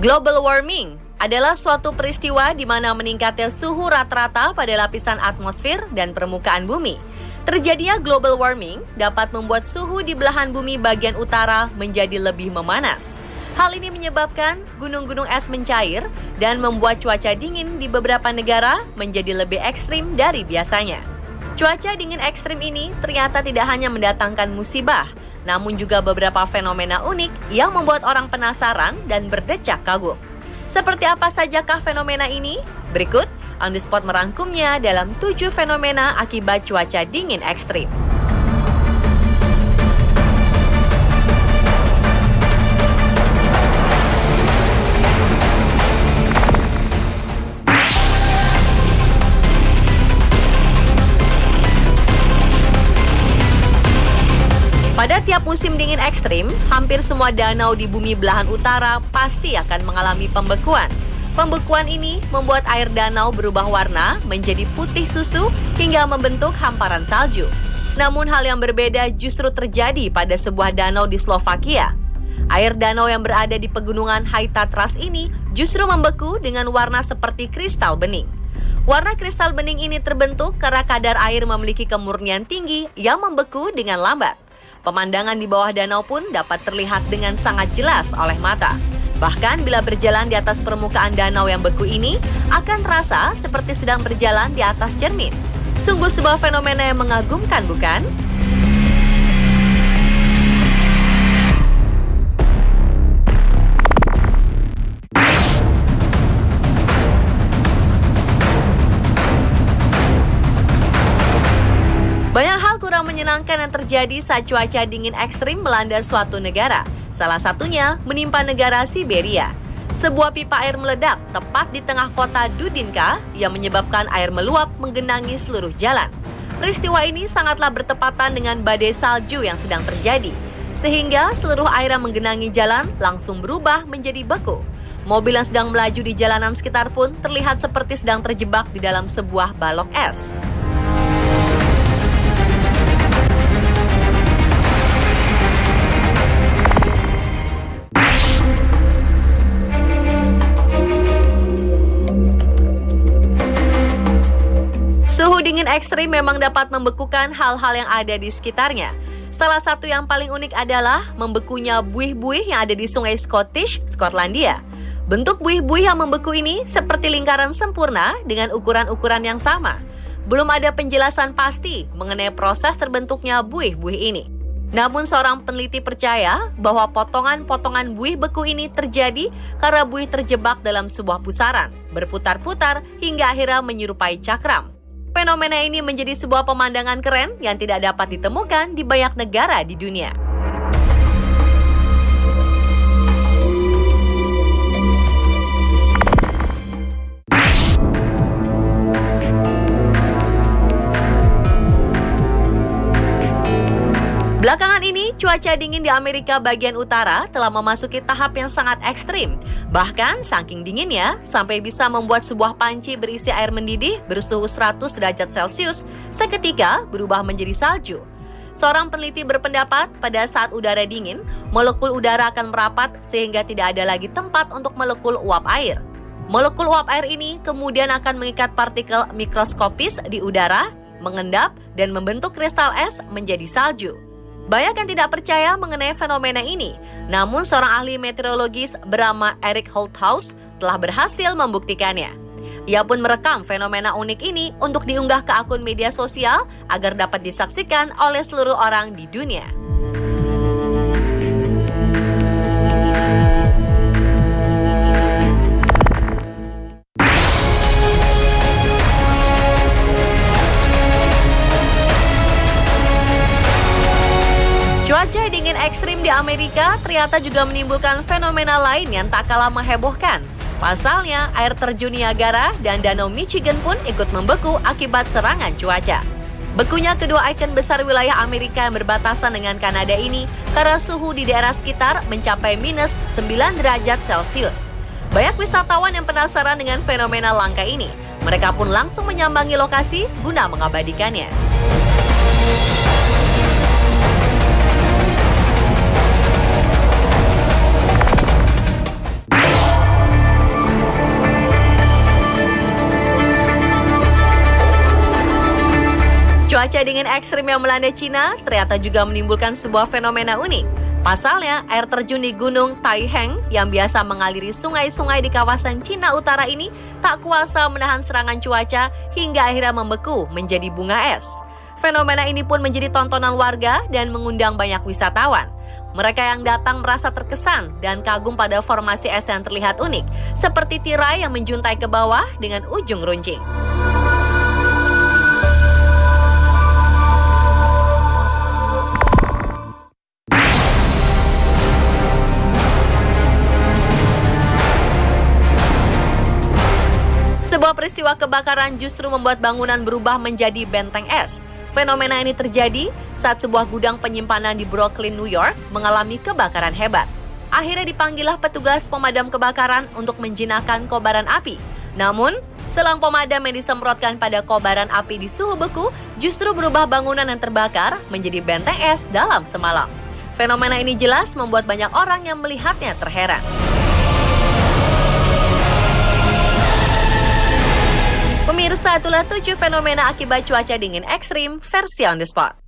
Global warming adalah suatu peristiwa di mana meningkatnya suhu rata-rata pada lapisan atmosfer dan permukaan bumi. Terjadinya global warming dapat membuat suhu di belahan bumi bagian utara menjadi lebih memanas. Hal ini menyebabkan gunung-gunung es mencair dan membuat cuaca dingin di beberapa negara menjadi lebih ekstrim dari biasanya. Cuaca dingin ekstrim ini ternyata tidak hanya mendatangkan musibah, namun juga beberapa fenomena unik yang membuat orang penasaran dan berdecak kagum. Seperti apa sajakah fenomena ini? Berikut On The Spot merangkumnya dalam 7 fenomena akibat cuaca dingin ekstrim. Pada tiap musim dingin ekstrim, hampir semua danau di bumi belahan utara pasti akan mengalami pembekuan. Pembekuan ini membuat air danau berubah warna menjadi putih susu hingga membentuk hamparan salju. Namun hal yang berbeda justru terjadi pada sebuah danau di Slovakia. Air danau yang berada di pegunungan High Tatras ini justru membeku dengan warna seperti kristal bening. Warna kristal bening ini terbentuk karena kadar air memiliki kemurnian tinggi yang membeku dengan lambat. Pemandangan di bawah danau pun dapat terlihat dengan sangat jelas oleh mata. Bahkan bila berjalan di atas permukaan danau yang beku ini, akan terasa seperti sedang berjalan di atas cermin. Sungguh sebuah fenomena yang mengagumkan, bukan? Banyak hal kurang menyenangkan yang terjadi saat cuaca dingin ekstrim melanda suatu negara. Salah satunya menimpa negara Siberia. Sebuah pipa air meledak tepat di tengah kota Dudinka yang menyebabkan air meluap menggenangi seluruh jalan. Peristiwa ini sangatlah bertepatan dengan badai salju yang sedang terjadi, sehingga seluruh air yang menggenangi jalan langsung berubah menjadi beku. Mobil yang sedang melaju di jalanan sekitar pun terlihat seperti sedang terjebak di dalam sebuah balok es. Suhu dingin ekstrim memang dapat membekukan hal-hal yang ada di sekitarnya. Salah satu yang paling unik adalah membekunya buih-buih yang ada di sungai Scottish, Skotlandia. Bentuk buih-buih yang membeku ini seperti lingkaran sempurna dengan ukuran-ukuran yang sama. Belum ada penjelasan pasti mengenai proses terbentuknya buih-buih ini. Namun seorang peneliti percaya bahwa potongan-potongan buih beku ini terjadi karena buih terjebak dalam sebuah pusaran, berputar-putar hingga akhirnya menyerupai cakram. Fenomena ini menjadi sebuah pemandangan keren yang tidak dapat ditemukan di banyak negara di dunia. Belakangan ini, cuaca dingin di Amerika bagian utara telah memasuki tahap yang sangat ekstrim. Bahkan, saking dinginnya, sampai bisa membuat sebuah panci berisi air mendidih bersuhu 100 derajat Celcius seketika berubah menjadi salju. Seorang peneliti berpendapat pada saat udara dingin, molekul udara akan merapat sehingga tidak ada lagi tempat untuk molekul uap air. Molekul uap air ini kemudian akan mengikat partikel mikroskopis di udara, mengendap, dan membentuk kristal es menjadi salju. Banyak yang tidak percaya mengenai fenomena ini, namun seorang ahli meteorologis bernama Eric Holthaus telah berhasil membuktikannya. Ia pun merekam fenomena unik ini untuk diunggah ke akun media sosial agar dapat disaksikan oleh seluruh orang di dunia. Cuaca dingin ekstrim di Amerika ternyata juga menimbulkan fenomena lain yang tak kalah menghebohkan. Pasalnya, air terjun Niagara dan Danau Michigan pun ikut membeku akibat serangan cuaca. Bekunya kedua ikon besar wilayah Amerika yang berbatasan dengan Kanada ini karena suhu di daerah sekitar mencapai minus 9 derajat Celcius. Banyak wisatawan yang penasaran dengan fenomena langka ini. Mereka pun langsung menyambangi lokasi guna mengabadikannya. Cuaca dingin ekstrim yang melanda Cina ternyata juga menimbulkan sebuah fenomena unik. Pasalnya, air terjun di Gunung Taiheng yang biasa mengaliri sungai-sungai di kawasan Cina Utara ini tak kuasa menahan serangan cuaca hingga akhirnya membeku menjadi bunga es. Fenomena ini pun menjadi tontonan warga dan mengundang banyak wisatawan. Mereka yang datang merasa terkesan dan kagum pada formasi es yang terlihat unik, seperti tirai yang menjuntai ke bawah dengan ujung runcing. Sebuah peristiwa kebakaran justru membuat bangunan berubah menjadi benteng es. Fenomena ini terjadi saat sebuah gudang penyimpanan di Brooklyn, New York mengalami kebakaran hebat. Akhirnya dipanggillah petugas pemadam kebakaran untuk menjinakkan kobaran api. Namun, selang pemadam yang disemprotkan pada kobaran api di suhu beku justru berubah bangunan yang terbakar menjadi benteng es dalam semalam. Fenomena ini jelas membuat banyak orang yang melihatnya terheran. Pemirsa, itulah 7 fenomena akibat cuaca dingin ekstrim versi On The Spot.